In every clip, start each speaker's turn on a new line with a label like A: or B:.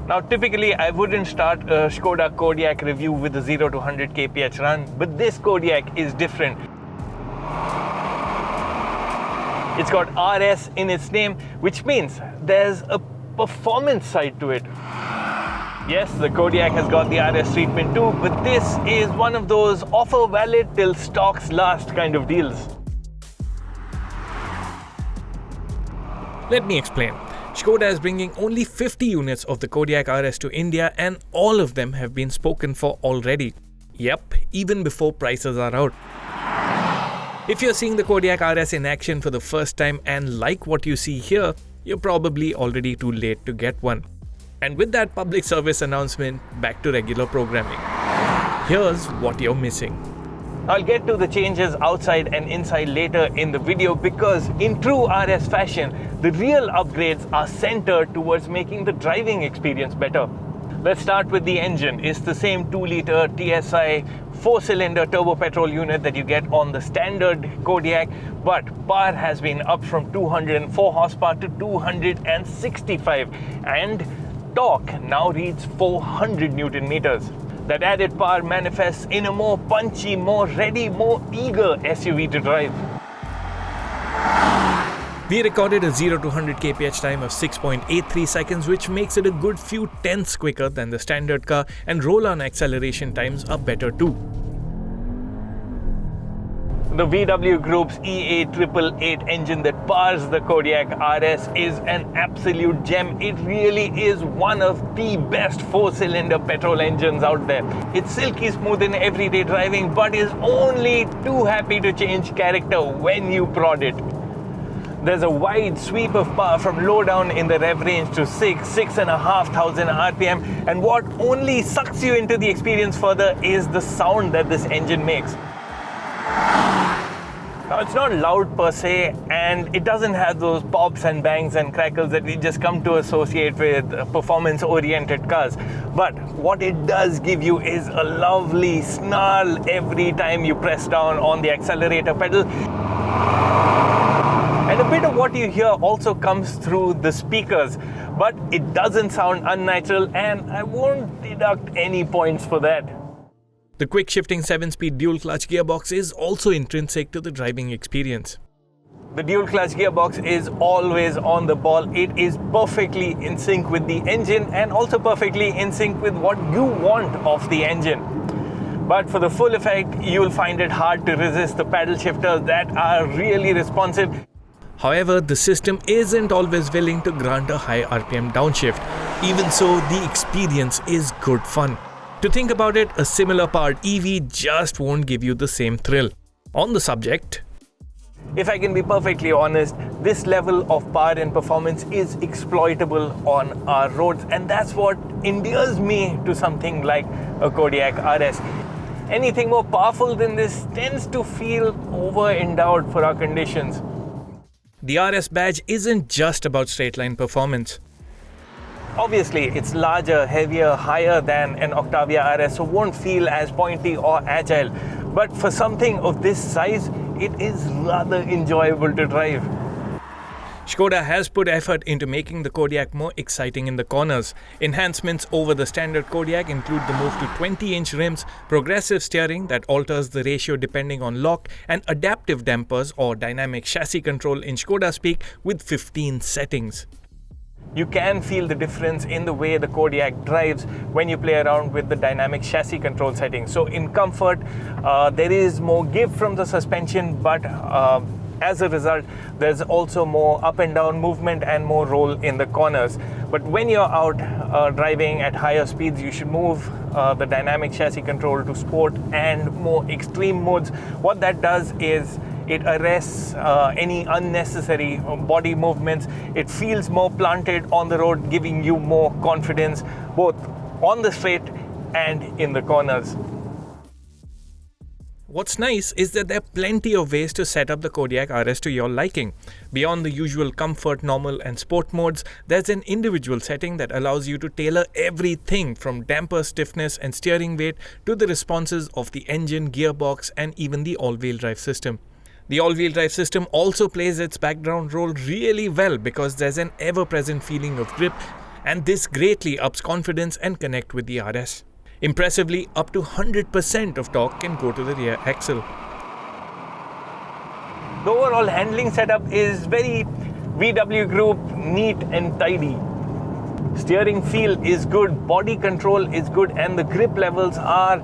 A: Now, typically, I wouldn't start a Skoda Kodiaq review with a 0 to 100 kph run, but this Kodiaq is different. It's got RS in its name, which means there's a performance side to it. Yes, the Kodiaq has got the RS treatment too, but this is one of those offer valid till stocks last kind of deals.
B: Let me explain. Skoda is bringing only 50 units of the Kodiaq RS to India, and all of them have been spoken for already. Yep, even before prices are out. If you're seeing the Kodiaq RS in action for the first time and like what you see here, you're probably already too late to get one. And with that public service announcement, back to regular programming. Here's what you're missing.
A: I'll get to the changes outside and inside later in the video, because in true RS fashion, the real upgrades are centered towards making the driving experience better. Let's start with the engine. It's the same 2-litre TSI 4-cylinder turbo petrol unit that you get on the standard Kodiaq, but power has been up from 204 horsepower to 265, and torque now reads 400 Newton meters. That added power manifests in a more punchy, more ready, more eager SUV to drive.
B: We recorded a 0 to 100 kph time of 6.83 seconds, which makes it a good few tenths quicker than the standard car, and roll-on acceleration times are better too.
A: The VW Group's EA888 engine that powers the Kodiaq RS is an absolute gem. It really is one of the best 4-cylinder petrol engines out there. It's silky smooth in everyday driving, but is only too happy to change character when you prod it. There's a wide sweep of power from low down in the rev range to 6,500 RPM, and what only sucks you into the experience further is the sound that this engine makes. Now, it's not loud per se, and it doesn't have those pops and bangs and crackles that we just come to associate with performance-oriented cars. But what it does give you is a lovely snarl every time you press down on the accelerator pedal. And a bit of what you hear also comes through the speakers, but it doesn't sound unnatural, and I won't deduct any points for that.
B: The quick-shifting 7-speed dual-clutch gearbox is also intrinsic to the driving experience.
A: The dual-clutch gearbox is always on the ball. It is perfectly in sync with the engine, and also perfectly in sync with what you want of the engine. But for the full effect, you'll find it hard to resist the paddle shifters that are really responsive.
B: However, the system isn't always willing to grant a high RPM downshift. Even so, the experience is good fun. To think about it, a similar powered EV just won't give you the same thrill. On the subject,
A: if I can be perfectly honest, this level of power and performance is exploitable on our roads, and that's what endears me to something like a Kodiaq RS. Anything more powerful than this tends to feel over-endowed for our conditions.
B: The RS badge isn't just about straight-line performance.
A: Obviously, it's larger, heavier, higher than an Octavia RS, so won't feel as pointy or agile. But for something of this size, it is rather enjoyable to drive.
B: Skoda has put effort into making the Kodiaq more exciting in the corners. Enhancements over the standard Kodiaq include the move to 20-inch rims, progressive steering that alters the ratio depending on lock, and adaptive dampers or dynamic chassis control in Skoda speak with 15 settings.
A: You can feel the difference in the way the Kodiaq drives when you play around with the dynamic chassis control settings. So in comfort, there is more give from the suspension, but as a result, there's also more up and down movement and more roll in the corners. But when you're out driving at higher speeds, you should move the dynamic chassis control to sport and more extreme modes. What that does is it arrests any unnecessary body movements. It feels more planted on the road, giving you more confidence both on the straight and in the corners.
B: What's nice is that there are plenty of ways to set up the Kodiaq RS to your liking. Beyond the usual comfort, normal and sport modes, there's an individual setting that allows you to tailor everything from damper stiffness and steering weight to the responses of the engine, gearbox and even the all-wheel drive system. The all-wheel drive system also plays its background role really well because there's an ever-present feeling of grip, and this greatly ups confidence and connect with the RS. Impressively, up to 100% of torque can go to the rear axle.
A: The overall handling setup is very VW Group, neat and tidy. Steering feel is good, body control is good, and the grip levels are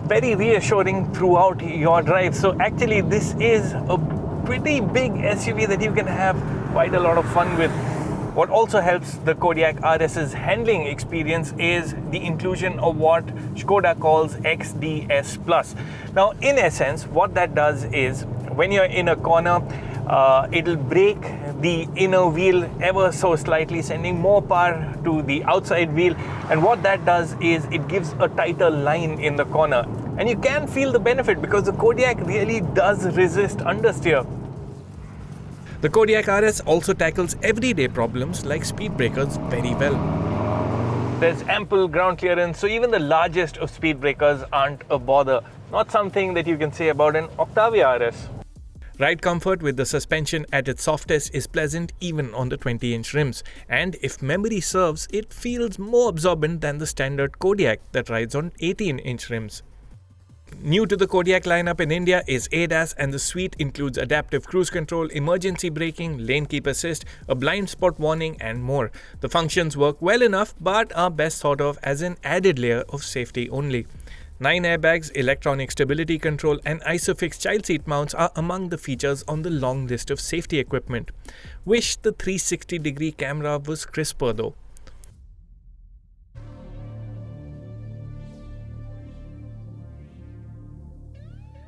A: very reassuring throughout your drive. So actually this is a pretty big SUV that you can have quite a lot of fun with. What also helps the Kodiaq RS's handling experience is the inclusion of what Skoda calls XDS Plus. Now, in essence, what that does is when you're in a corner, it'll brake the inner wheel ever so slightly, sending more power to the outside wheel. And what that does is it gives a tighter line in the corner. And you can feel the benefit because the Kodiaq really does resist understeer.
B: The Kodiaq RS also tackles everyday problems like speed breakers very well.
A: There's ample ground clearance, so even the largest of speed breakers aren't a bother. Not something that you can say about an Octavia RS.
B: Ride comfort with the suspension at its softest is pleasant even on the 20-inch rims, and if memory serves, it feels more absorbent than the standard Kodiaq that rides on 18-inch rims. New to the Kodiaq lineup in India is ADAS, and the suite includes adaptive cruise control, emergency braking, lane keep assist, a blind spot warning and more. The functions work well enough but are best thought of as an added layer of safety only. 9 airbags, electronic stability control and ISOFIX child seat mounts are among the features on the long list of safety equipment. Wish the 360-degree camera was crisper though.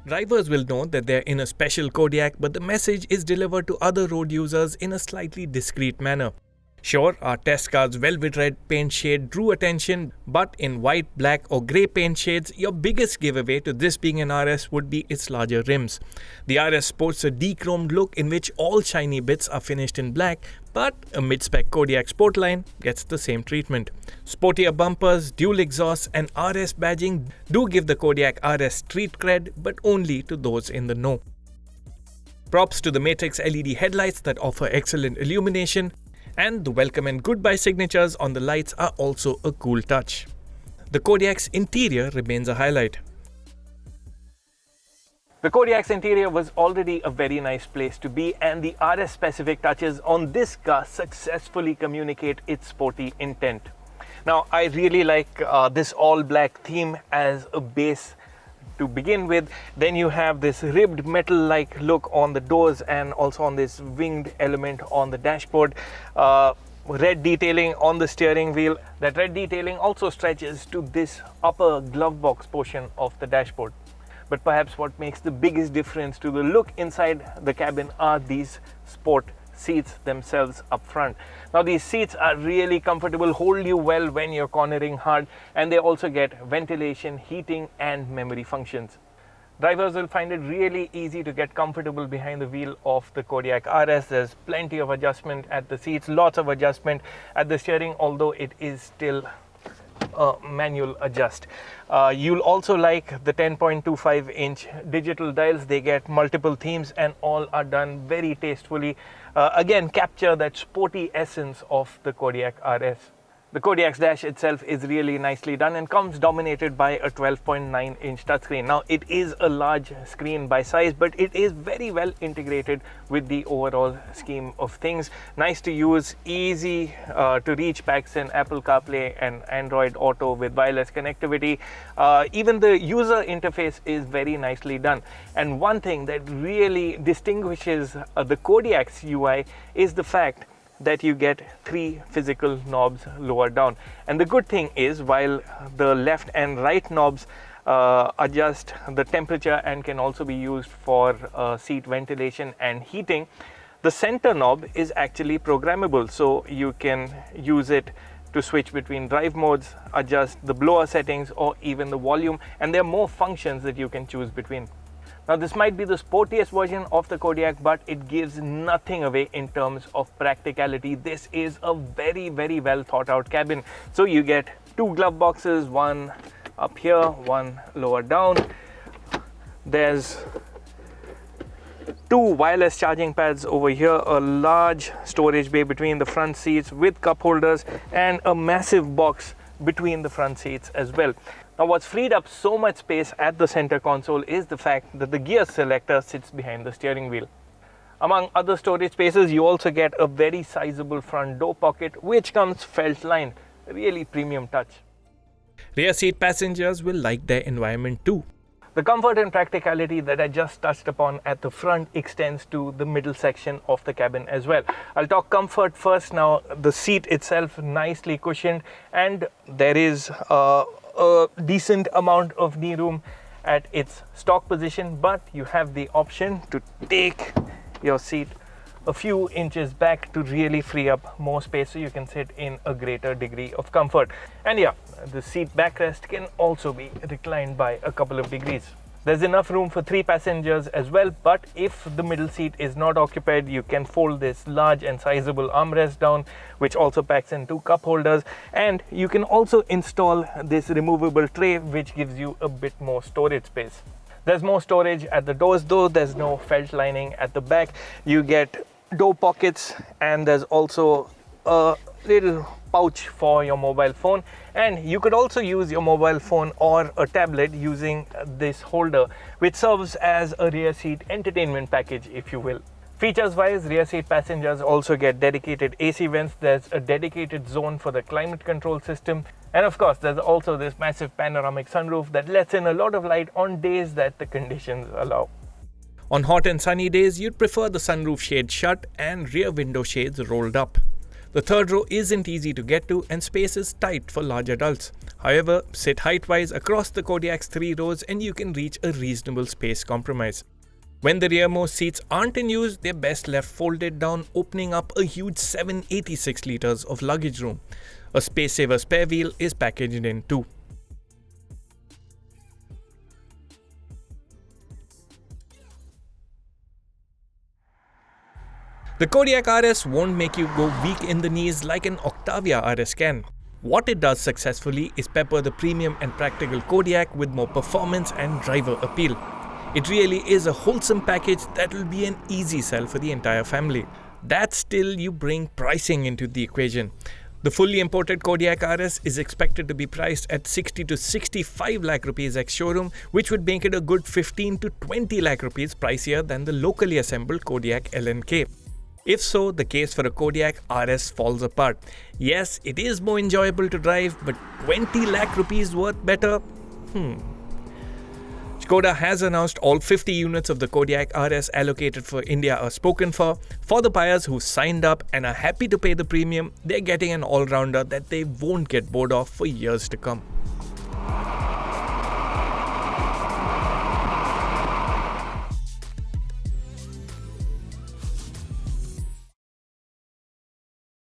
B: Drivers will know that they're in a special Kodiaq, but the message is delivered to other road users in a slightly discreet manner. Sure, our test car's velvet red paint shade drew attention, but in white, black or grey paint shades, your biggest giveaway to this being an RS would be its larger rims. The RS sports a de-chromed look in which all shiny bits are finished in black, but a mid-spec Kodiaq Sportline gets the same treatment. Sportier bumpers, dual exhausts and RS badging do give the Kodiaq RS street cred, but only to those in the know. Props to the Matrix LED headlights that offer excellent illumination, and the welcome and goodbye signatures on the lights are also a cool touch. The Kodiaq's interior remains a highlight.
A: The Kodiaq's interior was already a very nice place to be, and the RS specific touches on this car successfully communicate its sporty intent. Now, I really like this all black theme as a base to begin with. Then you have this ribbed metal like look on the doors and also on this winged element on the dashboard. Red detailing on the steering wheel. That red detailing also stretches to this upper glove box portion of the dashboard. But perhaps what makes the biggest difference to the look inside the cabin are these sport seats themselves up front. Now these seats are really comfortable, hold you well when you're cornering hard, and they also get ventilation, heating and memory functions. Drivers will find it really easy to get comfortable behind the wheel of the Kodiaq RS. There's plenty of adjustment at the seats, lots of adjustment at the steering, although it is still manual adjust. You'll also like the 10.25-inch digital dials. They get multiple themes and all are done very tastefully. Again, capture that sporty essence of the Kodiaq RS. The Kodiaq's dash itself is really nicely done and comes dominated by a 12.9-inch touchscreen. Now, it is a large screen by size, but it is very well integrated with the overall scheme of things. Nice to use, easy to reach packs in Apple CarPlay and Android Auto with wireless connectivity. Even the user interface is very nicely done. And one thing that really distinguishes the Kodiaq's UI is the fact that you get 3 physical knobs lower down. And the good thing is, while the left and right knobs adjust the temperature and can also be used for seat ventilation and heating, the center knob is actually programmable, so you can use it to switch between drive modes, adjust the blower settings or even the volume, and there are more functions that you can choose between. Now this might be the sportiest version of the Kodiaq, but it gives nothing away in terms of practicality. This is a very, very well thought out cabin. So you get 2 glove boxes, one up here, one lower down. There's Two wireless charging pads over here, a large storage bay between the front seats with cup holders, and a massive box between the front seats as well. Now what's freed up so much space at the center console is the fact that the gear selector sits behind the steering wheel. Among other storage spaces, you also get a very sizable front door pocket which comes felt lined, a really premium touch.
B: Rear seat passengers will like their environment too.
A: The comfort and practicality that I just touched upon at the front extends to the middle section of the cabin as well. I'll talk comfort first. Now, the seat itself nicely cushioned, and there is a decent amount of knee room at its stock position, but you have the option to take your seat a few inches back to really free up more space so you can sit in a greater degree of comfort. And yeah, the seat backrest can also be reclined by a couple of degrees. There's enough room for 3 passengers as well, but if the middle seat is not occupied, you can fold this large and sizable armrest down, which also packs in 2 cup holders, and you can also install this removable tray which gives you a bit more storage space. There's more storage at the doors, though there's no felt lining at the back. You get door pockets, and there's also a little pouch for your mobile phone, and you could also use your mobile phone or a tablet using this holder, which serves as a rear seat entertainment package, if you will. Features wise, rear seat passengers also get dedicated AC vents. There's a dedicated zone for the climate control system, and of course there's also this massive panoramic sunroof that lets in a lot of light on days that the conditions allow.
B: On hot and sunny days, you'd prefer the sunroof shade shut and rear window shades rolled up. The third row isn't easy to get to, and space is tight for large adults. However, sit height-wise across the Kodiaq's 3 rows and you can reach a reasonable space compromise. When the rearmost seats aren't in use, they're best left folded down, opening up a huge 786 litres of luggage room. A space-saver spare wheel is packaged in too. The Kodiaq RS won't make you go weak in the knees like an Octavia RS can. What it does successfully is pepper the premium and practical Kodiaq with more performance and driver appeal. It really is a wholesome package that will be an easy sell for the entire family. That still, you bring pricing into the equation. The fully imported Kodiaq RS is expected to be priced at 60 to 65 lakh rupees ex-showroom, which would make it a good 15 to 20 lakh rupees pricier than the locally assembled Kodiaq LNK. If so, the case for a Kodiaq RS falls apart. Yes, it is more enjoyable to drive, but 20 lakh rupees worth better? Skoda has announced all 50 units of the Kodiaq RS allocated for India are spoken for. For the buyers who signed up and are happy to pay the premium, they're getting an all-rounder that they won't get bored of for years to come.